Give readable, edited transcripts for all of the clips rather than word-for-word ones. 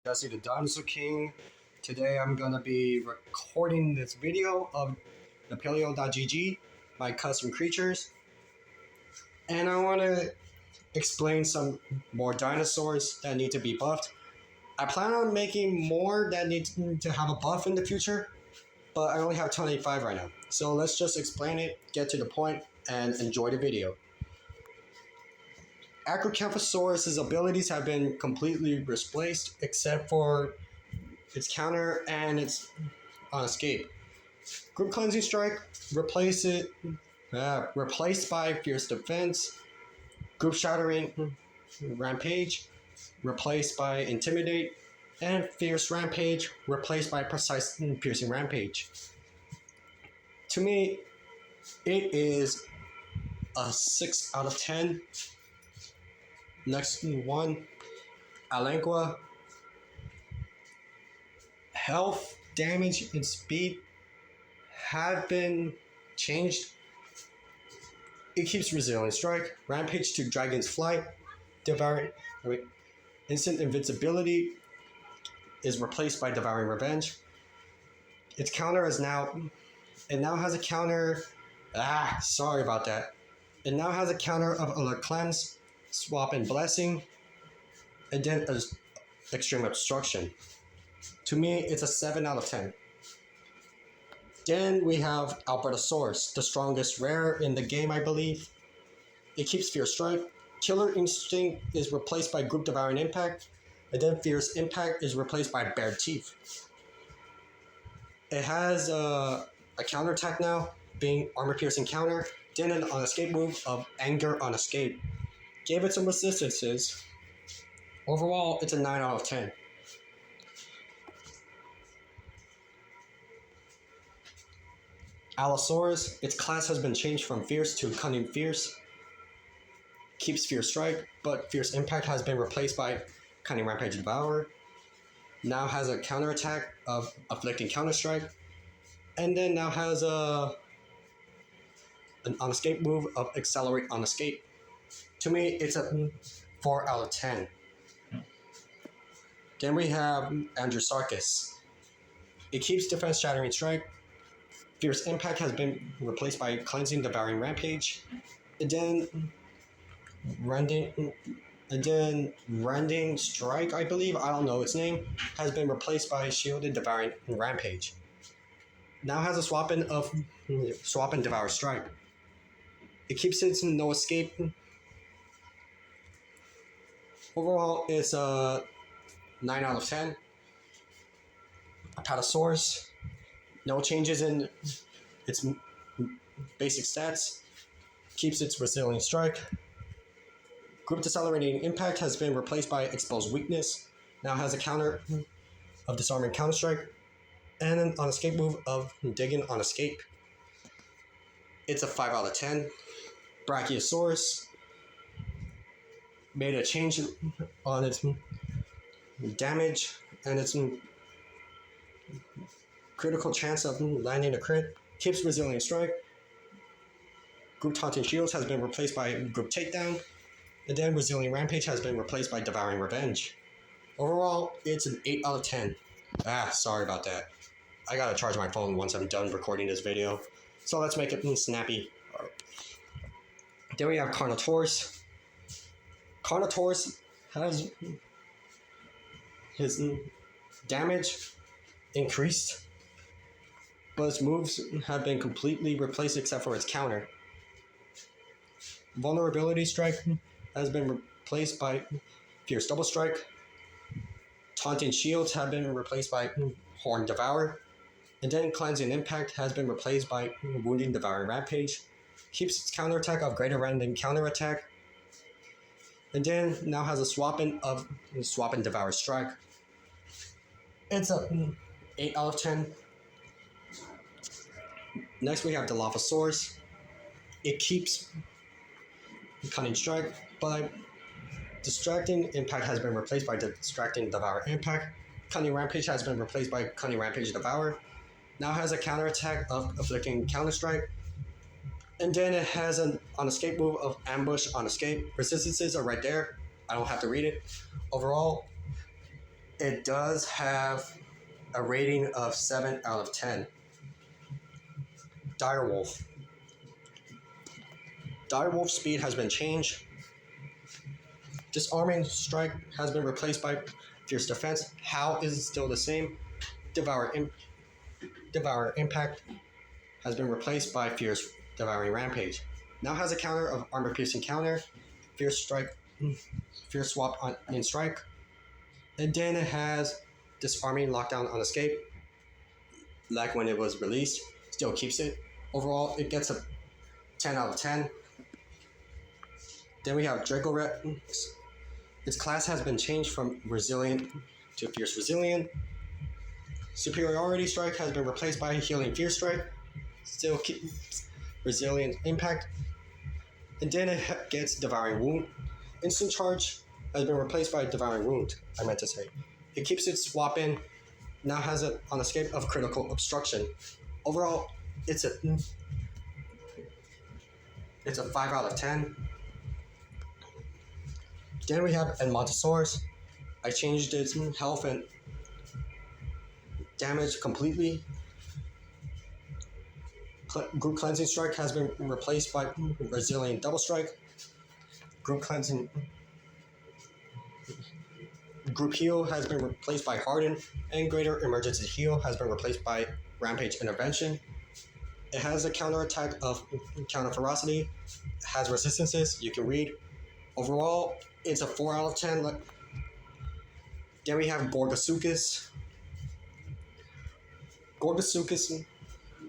Jesse the Dinosaur King. Today I'm gonna be recording this video of the Paleo.gg, my custom creatures, and I want to explain some more dinosaurs that need to be buffed. I plan on making more that need to have a buff in the future, but I only have 25 right now. So let's just explain it, get to the point, and enjoy the video. Acrocanthosaurus' abilities have been completely replaced except for its counter and its on escape. Group Cleansing Strike replaced by Fierce Defense. Group Shattering Rampage replaced by Intimidate, and Fierce Rampage replaced by Precise Piercing Rampage. To me, it is a 6 out of 10. Next one, Alanqua. Health, damage, and speed have been changed. It keeps Resilient Strike, Rampage to Dragon's Flight, Instant Invincibility is replaced by Devouring Revenge. Its counter is it now has a counter. Sorry about that. It now has a counter of Alert Cleanse, Swap and Blessing, and then Extreme Obstruction. To me, it's a 7 out of 10. Then we have Albertosaurus, the strongest rare in the game, I believe. It keeps Fierce Strike. Killer Instinct is replaced by Group Devouring Impact, and then Fierce Impact is replaced by Bared Teeth. It has a counterattack now, being Armor Piercing Counter, then an on escape move of Anger on Escape. Gave it some resistances. Overall, it's a 9 out of 10. Allosaurus, its class has been changed from Fierce to Cunning Fierce. Keeps Fierce Strike, but Fierce Impact has been replaced by Cunning Rampage Devour. Now has a counterattack of Afflicting Counter Strike, and then now has an on escape move of Accelerate on Escape. To me, it's a 4 out of 10. Then we have Andrewsarchus. It keeps Defense Shattering Strike. Fierce Impact has been replaced by Cleansing Devouring Rampage. And then Rending Strike, I believe, I don't know its name, has been replaced by Shielded Devouring Rampage. Now has a swap and Devour Strike. It keeps its No Escape. Overall, it's a 9 out of 10. Apatosaurus, no changes in its basic stats. Keeps its Resilient Strike. Group Decelerating Impact has been replaced by Exposed Weakness. Now has a counter of Disarming Counter Strike, and an on escape move of Digging on Escape. It's a 5 out of 10. Brachiosaurus made a change on its damage and its critical chance of landing a crit. Keeps Resilient Strike. Group Taunting Shields has been replaced by Group Takedown, and then Resilient Rampage has been replaced by Devouring Revenge. Overall, it's an 8 out of 10. Sorry about that. I gotta charge my phone once I'm done recording this video. So let's make it snappy. Then we have Carnotaurus. Carnotaurus has his damage increased, but its moves have been completely replaced except for its counter. Vulnerability Strike has been replaced by Fierce Double Strike. Taunting Shields have been replaced by Horn Devour. And then Cleansing Impact has been replaced by Wounding Devouring Rampage. Keeps its counterattack of Greater Random Counterattack. And then now has a Swap and Devour Strike. It's a 8 out of 10. Next we have Dilophosaurus. It keeps Cunning Strike, but Distracting Impact has been replaced by Distracting Devour Impact. Cunning Rampage has been replaced by Cunning Rampage Devour. Now has a counterattack of Afflicting Counter Strike. And then it has an on escape move of Ambush on Escape. Resistances are right there. I don't have to read it. Overall, It does have a rating of 7 out of 10. Direwolf. Direwolf speed has been changed. Disarming strike has been replaced by fierce defense. How is it still the same? Devour impact has been replaced by fierce devouring rampage. Now has a counter of armor piercing counter, fierce strike, fierce swap in strike, and then it has disarming lockdown on escape. Like when it was released, still keeps it. Overall, it gets a 10 out of 10. Then we have Draco Rex. Its class has been changed from resilient to fierce resilient. Superiority strike has been replaced by healing fierce strike. Still keeps resilient impact. And then it gets devouring wound. Instant charge has been replaced by devouring wound, I meant to say. It keeps its swap in. Now has it on escape of critical obstruction. Overall, it's a 5 out of 10. Then we have Dinosaurs. I changed its health and damage completely. Group Cleansing Strike has been replaced by Resilient Double Strike. Group Heal has been replaced by Harden, and Greater Emergency Heal has been replaced by Rampage Intervention. It has a counter attack of Counter Ferocity. It has resistances, you can read. Overall, it's a 4 out of 10. Then we have Gorgasuchus. Gorgasuchus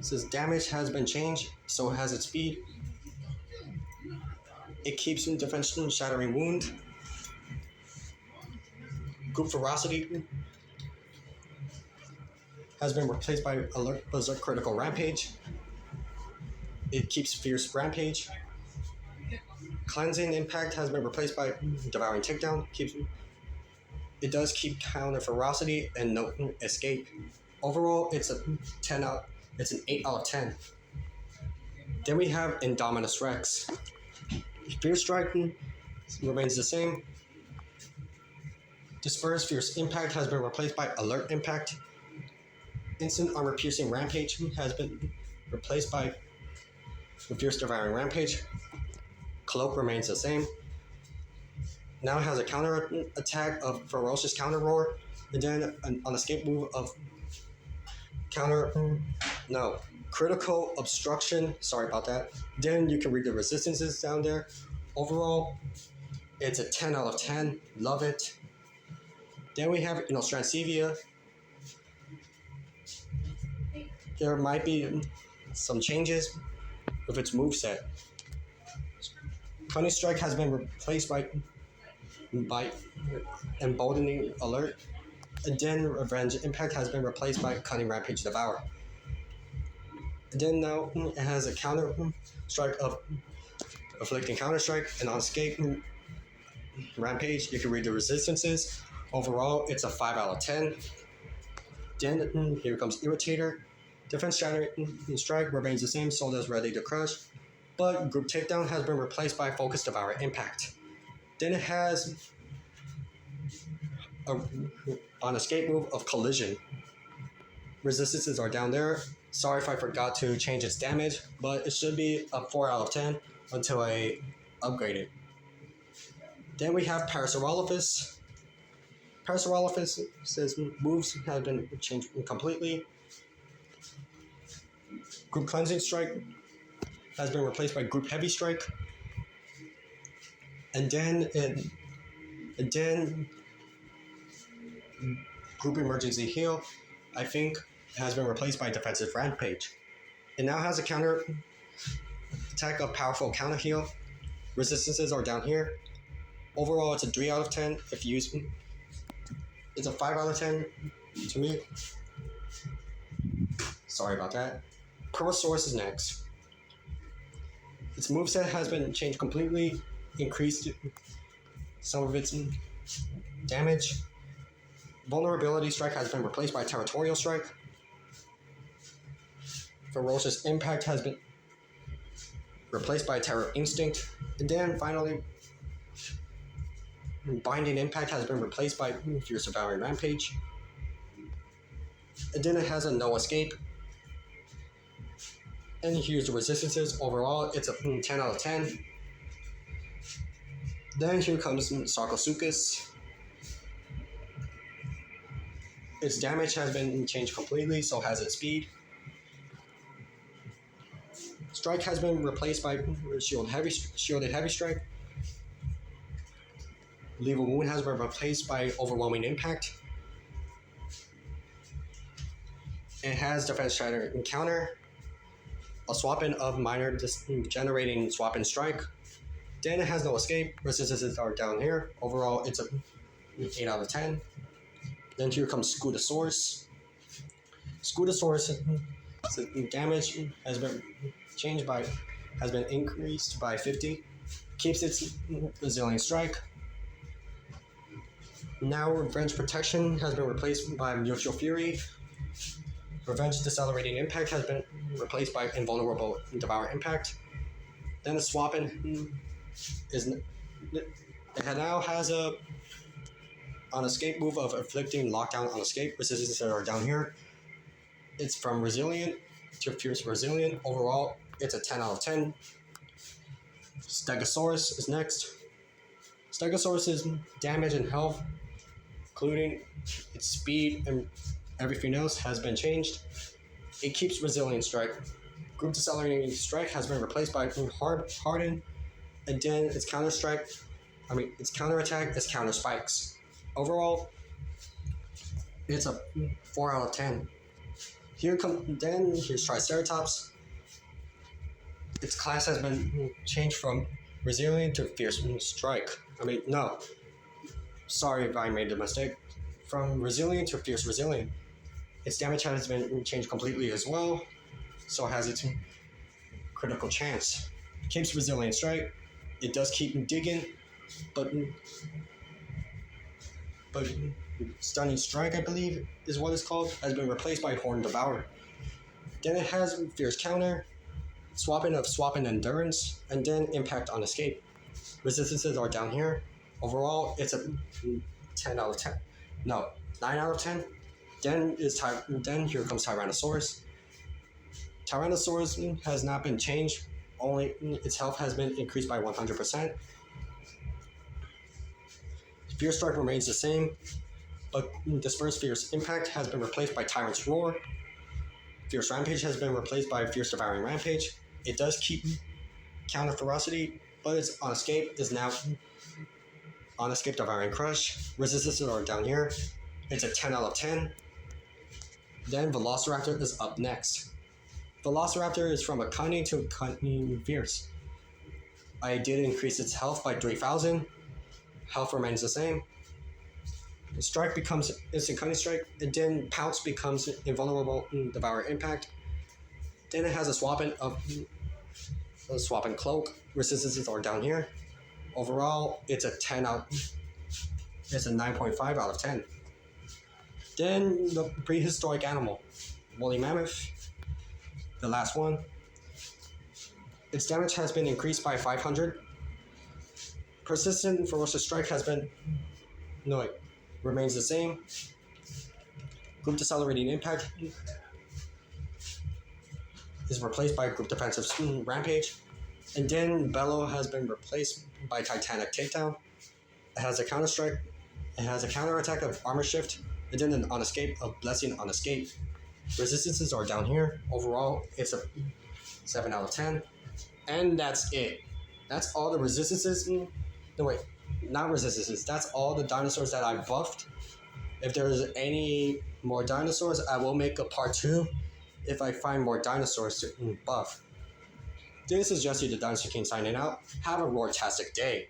says damage has been changed, so has its speed. It keeps in defense shattering wound. Group Ferocity has been replaced by Alert Berserk Critical Rampage. It keeps Fierce Rampage. Cleansing Impact has been replaced by Devouring Takedown. It does keep Counter Ferocity and no escape. Overall, it's an 8 out of 10. Then we have Indominus Rex. Fierce Strike remains the same. Disperse Fierce Impact has been replaced by Alert Impact. Instant Armor Piercing Rampage has been replaced by Fierce Devouring Rampage. Cloak remains the same. Now it has a counter attack of Ferocious Counter Roar, and then an escape move of Critical Obstruction. Sorry about that. Then you can read the resistances down there. Overall, it's a 10 out of 10. Love it. Then we have Transevia. There might be some changes with its moveset. Cunning Strike has been replaced by Emboldening Alert, and then Revenge Impact has been replaced by Cunning Rampage Devour. And then now it has a counter strike of Afflicting Counter Strike, and on escape Rampage, you can read the resistances. Overall, it's a 5 out of 10. Then here comes Irritator. Defense Shattering Strike remains the same, so does Ready to Crush, but Group Takedown has been replaced by Focus Devour Impact. Then it has an escape move of Collision. Resistances are down there. Sorry if I forgot to change its damage, but it should be a 4 out of 10 until I upgrade it. Then we have Parasaurolophus. Parasaurolophus says moves have been changed completely. Group Cleansing Strike has been replaced by Group Heavy Strike. And then Group Emergency Heal, I think, has been replaced by Defensive Rampage. It now has a counter attack of Powerful Counter Heal. Resistances are down here. Overall, it's a 3 out of 10. If you use, it's a 5 out of 10 to me. Sorry about that. Purlosaurus is next. Its moveset has been changed completely, increased some of its damage. Vulnerability Strike has been replaced by Territorial Strike. Ferocious Impact has been replaced by Terror Instinct. And then finally, Binding Impact has been replaced by Fierce Devouring Rampage. And then it has a No Escape. And here's the resistances. Overall, it's a 10 out of 10. Then here comes Sarcosuchus. Its damage has been changed completely, so has its speed. Strike has been replaced by Shielded Heavy Strike. Lethal Wound has been replaced by Overwhelming Impact. It has Defense Shatter and Counter, a swap-in of minor generating swap-in strike. Then it has No Escape. Resistances are down here. Overall, it's a 8 out of 10. Then here comes Scutosaurus. Scutosaurus damage has been increased by 50. Keeps its Resilient Strike. Now Revenge Protection has been replaced by Mutual Fury. Revenge Decelerating Impact has been replaced by Invulnerable Devour Impact. Then the swap-in now has an escape move of Inflicting Lockdown on Escape. Resistances that are down here. It's from Resilient to Fierce Resilient. Overall, it's a 10 out of 10. Stegosaurus is next. Stegosaurus's damage and health, including its speed and everything else, has been changed. It keeps Resilient Strike. Group Decelerating Strike has been replaced by Harden, and then its counterattack is Counter Spikes. Overall, it's a 4 out of 10. Here's Triceratops. Its class has been changed from Resilient to Fierce Strike. Sorry if I made the mistake. From Resilient to Fierce Resilient. Its damage has been changed completely as well, so it has its critical chance. Keeps Resilient Strike. It does keep digging, but Stunning Strike, I believe, is what it's called, has been replaced by Horn Devourer. Then it has Fierce Counter, Swap-in Endurance, and then Impact on Escape. Resistances are down here. Overall, it's a 10 out of 10. No, 9 out of 10. Then here comes Tyrannosaurus. Tyrannosaurus has not been changed. Only its health has been increased by 100%. Fierce Strike remains the same, but Disperse Fierce Impact has been replaced by Tyrant's Roar. Fierce Rampage has been replaced by Fierce Devouring Rampage. It does keep Counter Ferocity, but its on escape is now on escape Devouring Crush. Resistances are down here. It's a 10 out of 10. Then Velociraptor is up next. Velociraptor is from a Cunning to Cunning Fierce. I did increase its health by 3,000. Health remains the same. Strike becomes Instant Cunning Strike, and then Pounce becomes Invulnerable Devour Impact. Then it has a swap-in Cloak. Resistances are down here. Overall, it's a 9.5 out of 10. Then the prehistoric animal, Woolly Mammoth, the last one. Its damage has been increased by 500. Persistent Ferocious Strike remains the same. Group Decelerating Impact is replaced by Group Defensive Rampage. And then Bellow has been replaced by Titanic Takedown. It has a counter strike. It has a counter attack of Armor Shift. And then an on escape of Blessing on Escape. Resistances are down here. Overall, it's a 7 out of 10. And that's it. That's all the resistances. Not resistances. That's all the dinosaurs that I buffed. If there's any more dinosaurs, I will make a part 2 if I find more dinosaurs to buff. This is Jesse the Dinosaur King signing out. Have a roar-tastic day.